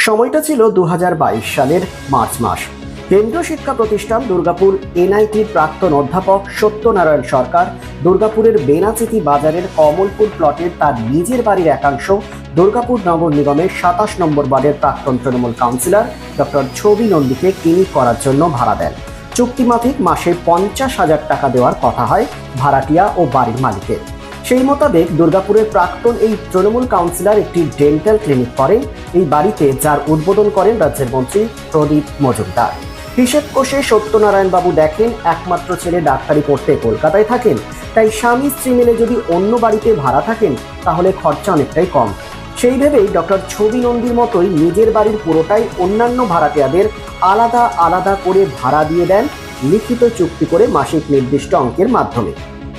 সময়টা ছিল 2022 সালের মার্চ মাস। কেন্দ্রীয় শিক্ষা প্রতিষ্ঠান দুর্গাপুর এনআইটির প্রাক্তন অধ্যাপক সত্যনারায়ণ সরকার দুর্গাপুরের বেনাচিতি বাজারের কমলপুর প্লটের তার নিজের বাড়ির একাংশ দুর্গাপুর নগর নিগমের 27 নম্বর ওয়ার্ডের প্রাক্তন তৃণমূল কাউন্সিলর ডক্টর ছবি নন্দীকে ক্লিনিক করার জন্য ভাড়া দেন। চুক্তিমাফিক মাসে 50,000 টাকা দেওয়ার কথা হয় ভাড়াটিয়া ও বাড়ির মালিকের। সেই মোতাবেক দুর্গাপুরের প্রাক্তন এই তৃণমূল কাউন্সিলর একটি ডেন্টাল ক্লিনিক করেন এই বাড়িতে, যার উদ্বোধন করেন রাজ্যের মন্ত্রী প্রদীপ মজুমদার। হিসেব কষে সত্যনারায়ণ বাবু দেখেন একমাত্র ছেলে ডাক্তারি পড়তে কলকাতায় থাকেন, তাই স্বামী স্ত্রী মিলে যদি অন্য বাড়িতে ভাড়া থাকেন তাহলে খরচা অনেকটাই কম। সেই ভেবেই ডক্টর ছবি নন্দীর মতোই নিজের বাড়ির পুরোটাই অন্যান্য ভাড়াটিয়াদের আলাদা আলাদা করে ভাড়া দিয়ে দেন লিখিত চুক্তি করে মাসিক নির্দিষ্ট অঙ্কের মাধ্যমে।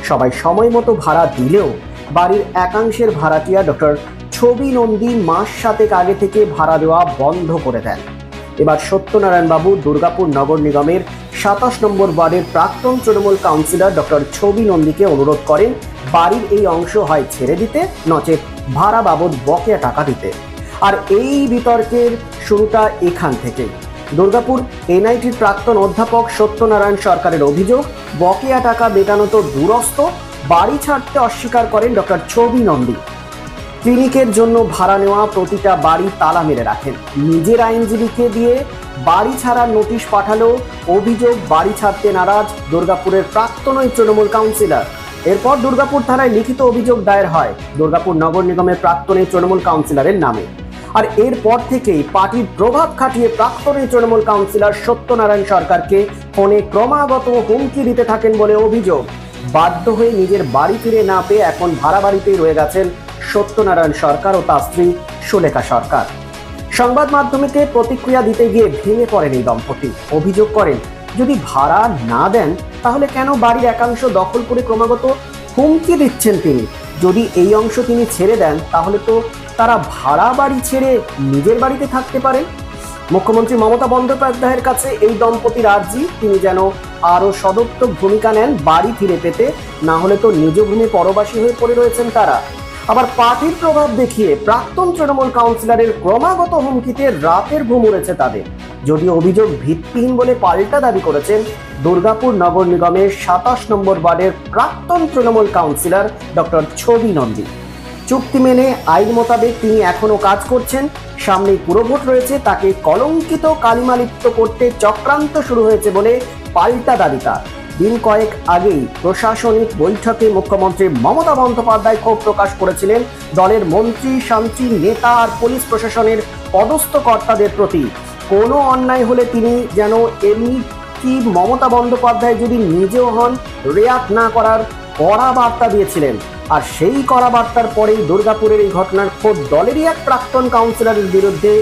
সবাই সময় মতো ভাড়া দিলেও বাড়ির একাংশের ভাড়াটিয়া ডক্টর ছবি নন্দী মাস 7 আগে থেকে ভাড়া দেওয়া বন্ধ করে দেন। এবার সত্যনারায়ণ বাবু দুর্গাপুর নগর নিগমের 27 নম্বর ওয়ার্ডের প্রাক্তন তৃণমূল কাউন্সিলর ডক্টর ছবি নন্দীকে অনুরোধ করেন বাড়ির এই অংশ হয় ছেড়ে দিতে, নচেত ভাড়া বাবদ বকেয়া টাকা দিতে। আর এই বিতর্কের শুরুটা এখান থেকেই। দুর্গাপুর এনআইটির প্রাক্তন অধ্যাপক সত্যনারায়ণ সরকারের অভিযোগ, বকেয়া টাকা মেটানো তো দূরস্থ, বাড়ি ছাড়তে অস্বীকার করেন ডক্টর ছবি নন্দী। ক্লিনিকের জন্য ভাড়া নেওয়া প্রতিটা বাড়ি তালা মেরে রাখেন। নিজের আইনজীবীকে দিয়ে বাড়ি ছাড়ার নোটিশ পাঠালেও অভিযোগ বাড়ি ছাড়তে নারাজ দুর্গাপুরের প্রাক্তন ওই তৃণমূল কাউন্সিলর। এরপর দুর্গাপুর থানায় লিখিত অভিযোগ দায়ের হয় দুর্গাপুর নগর নিগমের প্রাক্তন এই তৃণমূল কাউন্সিলরের নামে। আর এরপর থেকেই পার্টির প্রভাব খাটিয়ে প্রাক্তন এই তৃণমূল কাউন্সিলর সত্যনারায়ণ সরকারকে ফোনে ক্রমাগত হুমকি দিতে থাকেন বলে অভিযোগ। বাধ্য হয়ে নিজের বাড়ি ফিরে না পেয়ে এখন ভাড়া বাড়িতেই রয়ে গেছেন সত্যনারায়ণ সরকার ও তার স্ত্রী সুলেখা সরকার। সংবাদ মাধ্যমকে প্রতিক্রিয়া দিতে গিয়ে ভেঙে পড়েন এই দম্পতি। অভিযোগ করেন, যদি ভাড়া না দেন তাহলে কেন বাড়ির একাংশ দখল করে ক্রমাগত হুমকি দিচ্ছেন তিনি? যদি এই অংশ তিনি ছেড়ে দেন তাহলে তো তারা ভাড়া বাড়ি ছেড়ে নিজের বাড়িতে থাকতে পারেন। মুখ্যমন্ত্রী মমতা বন্দ্যোপাধ্যায়ের কাছে এই দম্পতির আর্জি, তিনি যেন আরো সদর্থক ভূমিকা নেন বাড়ি ফিরে পেতে, না হলে তো নিজ ভূমি পরবাসী হয়ে পড়ে রয়েছেন তারা। আবার পার্টির প্রভাব দেখিয়ে প্রাক্তন তৃণমূল কাউন্সিলরের ক্রমাগত হুমকিতে রাতের ঘুম উড়েছে তাদের। যদিও অভিযোগ ভিত্তিহীন বলে পাল্টা দাবি করেছেন দুর্গাপুর নগর নিগমের 27 নম্বর ওয়ার্ডের প্রাক্তন তৃণমূল কাউন্সিলর ডক্টর ছবি নন্দী। চুক্তি মেনে আইন মোতাবেক তিনি এখনো কাজ করছেন। সামনেই পুরভোট রয়েছে, তাকে কলঙ্কিত কালিমালিপ্ত করতে চক্রান্ত শুরু হয়েছে বলে পাল্টা দাবি তার। দিন কয়েক আগেই প্রশাসনিক বৈঠকে মুখ্যমন্ত্রী মমতা বন্দ্যোপাধ্যায় ক্ষোভ প্রকাশ করেছিলেন দলের মন্ত্রী, শান্তি নেতা আর পুলিশ প্রশাসনের পদস্থ কর্তাদের প্রতি। কোনো অন্যায় হলে তিনি যেন এমনি কি মমতা বন্দ্যোপাধ্যায় যদি নিজেও হন রিয়াক্ট না করার কড়া বার্তা দিয়েছিলেন। আর সেই কড়া বার্তার পরেই দুর্গাপুরের এই ঘটনার খোদ দলেরই এক প্রাক্তন কাউন্সিলরের বিরুদ্ধে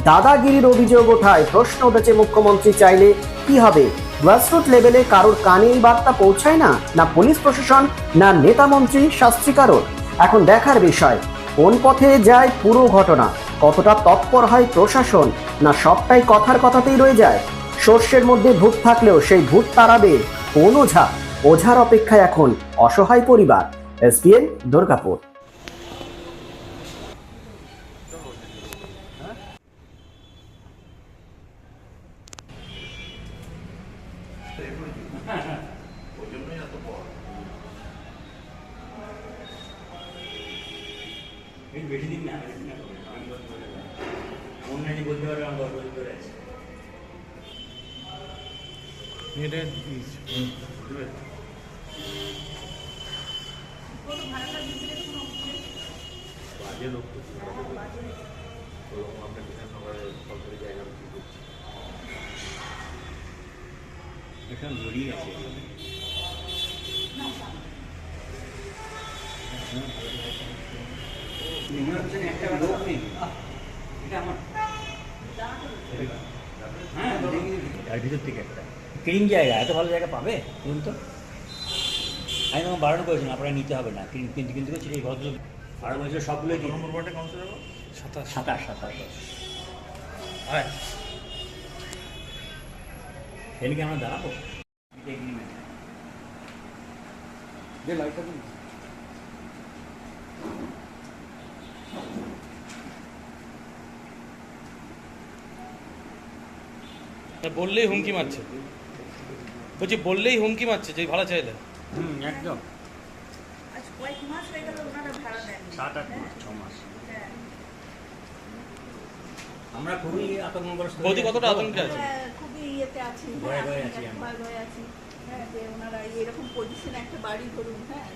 দাদাগিরির অভিযোগ ওঠায় প্রশ্ন উঠেছে, মুখ্যমন্ত্রী চাইলে কি হবে? গ্রাসরুট লেভেলে কারোর কানে এই বার্তা পৌঁছায় না, না পুলিশ প্রশাসন, না নেতা মন্ত্রী, শাস্ত্রী কারোর। এখন দেখার বিষয় কোন পথে যায় পুরো ঘটনা, কতটা তৎপর হয় প্রশাসন, না সবটাই কথার কথাতেই রয়ে যায়। সর্ষের মধ্যে ভূত থাকলেও সেই ভূত তাড়াবে কোন ওঝা? ওঝার অপেক্ষায় এখন অসহায় পরিবার। এসপিএন দুর্গাপুর। বেশি দিন না অনলাইনে বলতে পারবে আমার 10 বছর ধরে আছে। বাজে লোক তো আপনার সরকারি জায়গা এখানে জড়িয়ে আছে। একটা লোক নেই, এটা আমার হ্যাঁ ভিতর থেকে একটা ক্লিন জায়গা, এত ভালো জায়গা পাবে বলুন তো? আমি তোমাকে বারণ করেছিলাম আপনারা নিতে হবে না, কিন্তু কিন্তু এই ভদ্র আর বলছিল সবগুলোই সাতাশ হয় এদিকে আমরা দাঁড়াবো লাইটটা দিন। বললেই হুমকি মারছে, বলছি বললেই হুমকি মারছে যে ভাড়া চাইলে। একদম আজ কয়েক মাস হয়ে গেল ওনারা ভাড়া দেন 7-8 মাস 6 মাস। হ্যাঁ আমরা খুবই আতঙ্কগ্রস্ত। বৌদি কতটা আতঙ্কে আছে? হ্যাঁ, খুবই ইয়েতে আছি, ভয়ে হ্যাঁ, ভয়ে আছি আমরা। ভয়ে ভয়ে আছি, হ্যাঁ, যে ওনারা এরকম পজিশনে একটা বাড়ি ধরুন, হ্যাঁ,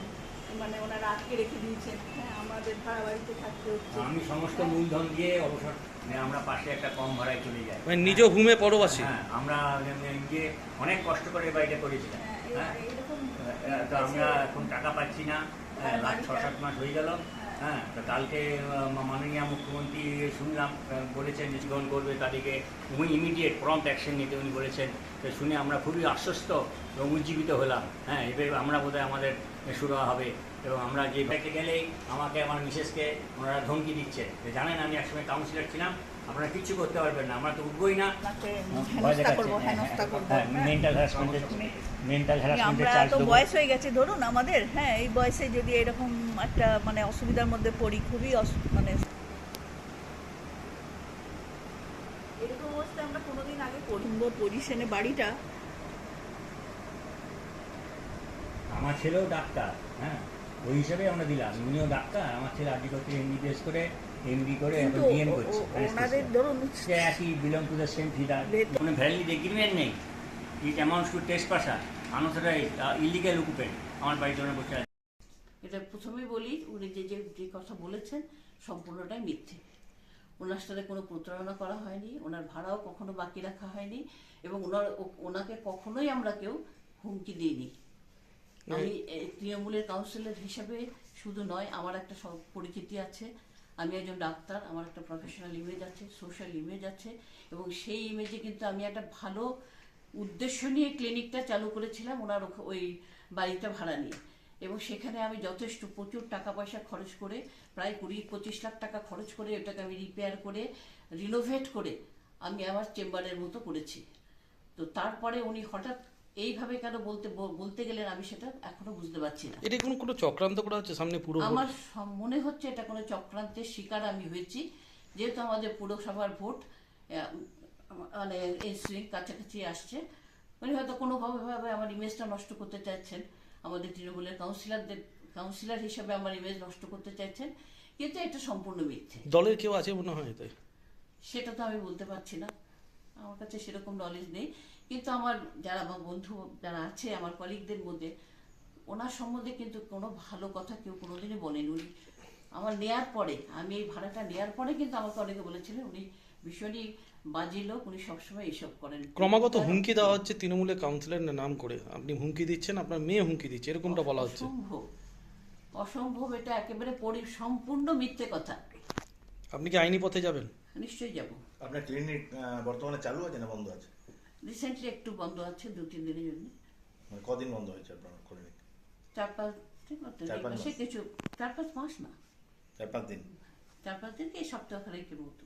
মানে ওনারা আটকে রেখে দিয়েছেন, হ্যাঁ, আমাদের ভাড়া বাড়িতে থাকতে হচ্ছে। আমি সমস্ত মূলধন দিয়ে অবসর আমরা পাশে একটা কম ভাড়ায় চলে যাই। মানে নিজ ভূমে পরবাসী। হ্যাঁ, আমরা যে অনেক কষ্ট করে বাড়িটা করেছিলাম। হ্যাঁ, হ্যাঁ, এরকম তো আমরা এখন টাকা পাচ্ছি না, লাস্ট 6-7 মাস হয়ে গেল। হ্যাঁ, তো কালকে মাননীয় মুখ্যমন্ত্রী শুনলাম বলেছেন যে গ্রহণ করবে তাদেরকে ইমিডিয়েট প্রম্পট অ্যাকশন নিতে উনি বলেছেন। তো শুনে আমরা খুবই আশ্বস্ত এবং উজ্জীবিত হলাম। হ্যাঁ, এবার আমরা বোধহয় আমাদের শুরু হবে। এবং আমরা যে ব্যাংকে গেলেই আমাকে আমার মিসেসকে ওনারা ধমকি দিচ্ছে যে জানেন আমি একসময় কাউন্সিলর ছিলাম, আপনারা কিচ্ছু করতে পারবেন না, আমরা তো উঠবই না, আপনাকে ভয় হেনস্থা করবো, দেখাচ্ছে। হেনস্থা করবো, হ্যাঁ, হ্যাঁ। মেন্টাল হ্যারাসমেন্টের আমরা চার্জ তো দেবো। বয়স হয়ে গেছে ধরুন আমাদের, হ্যাঁ, এই বয়সে যদি এরকম একটা মানে অসুবিধার মধ্যে পড়ি, খুবই মানে এরকম অবস্থা আমরা কোনোদিন আগে পড়ব পজিশনে বাড়িটা। আমার ছেলেও ডাক্তার, হ্যাঁ, ওই হিসাবে আমরা দিলাম। উনিও ডাক্তার, আমার ছেলে আর্জি করতে এমবিবিএস করে এমডি করে এখন কিন্তু ডিএম করছে। ওনাদের ধরুন সে একই belong to the same feeder, কোনো ভ্যালিড এগ্রিমেন্ট নেই। It amounts to trespasser unauthorised illegal occupant আমার বাড়ির জন্য বসে আছে। এটা প্রথমেই বলি, উনি যে কথা বলেছেন সম্পূর্ণটাই মিথ্যে। ওনার সাথে কোনো প্রতারণা করা হয়নি, ওনার ভাড়াও কখনো বাকি রাখা হয়নি, এবং ওনাকে কখনোই আমরা কেউ হুমকি দিইনি। আমি তৃণমূলের কাউন্সিলর হিসাবে শুধু নয়, আমার একটা পরিচিতি আছে, আমি একজন ডাক্তার, আমার একটা প্রফেশনাল ইমেজ আছে, সোশ্যাল ইমেজ আছে, এবং সেই ইমেজে কিন্তু আমি একটা ভালো উদ্দেশ্য নিয়ে ক্লিনিকটা চালু করেছিলাম ওনার ওই বাড়িটা ভাড়া নিয়ে। এবং সেখানে আমি যথেষ্ট প্রচুর টাকা পয়সা খরচ করে, প্রায় 20-25 লাখ টাকা খরচ করে ওটাকে আমি রিপেয়ার করে রিনোভেট করে আমি আমার চেম্বারের মতো করেছি। তো তারপরে উনি হঠাৎ এইভাবে কেন বলতে গেলেন আমি সেটা এখনো বুঝতে পারছি না। এটা কোনো চক্রান্ত করা হচ্ছে সামনে পুরো ভোট? আমার মনে হচ্ছে এটা কোনো চক্রান্তের শিকার আমি হয়েছি, যেহেতু আমাদের পুরসভার ভোট মানে কাছাকাছি আসছে। উনি হয়তো কোনোভাবে আমার ইমেজটা নষ্ট করতে চাইছেন, আমাদের তৃণমূলের কাউন্সিলর হিসেবে আমার ইমেজ নষ্ট করতে চাইছেন, কিন্তু এটা সম্পূর্ণ মিথ্যে। দলের কেউ আছে মনে হয় তাই? সেটা তো আমি বলতে পারছি না, আমার কাছে সেরকম নলেজ নেই। কিন্তু আমার বন্ধু যারা আছে, আমার কলিগদের মধ্যে ওনার সম্বন্ধে কিন্তু কোনো ভালো কথা কেউ কোনোদিনই বলেন। উনি আমার নেয়ার পরে, আমি এই ভাড়াটা নেয়ার পরে কিন্তু আমাকে অনেকে বলেছিলেন উনি ভীষণই বাজে লোক, উনি সবসময় এইসব করেন। ক্রমাগত হুমকি দেওয়া হচ্ছে তৃণমূলের কাউন্সিলরের নাম করে, আপনি হুমকি দিচ্ছেন, আপনার মেয়ে হুমকি দিচ্ছে, এরকমটা বলা হচ্ছে। অসম্ভব, এটা একেবারে সম্পূর্ণ মিথ্যে কথা। আপনি কি আইনি পথে যাবেন? নিশ্চয়ই যাব। আপনার ক্লিনিক বর্তমানে চালু আছে না বন্ধ আছে? রিসেন্টলি একটু বন্ধ আছে, 2-3 দিনের জন্য। মানে কদিন বন্ধ হয়েছে আপনার ক্লিনিক? 4-5 দিন, 4-5 মাস? কিছু 4-5 মাস না, 4-5 দিন। 4-5 দিন কি সপ্তাহখানেকের মতো।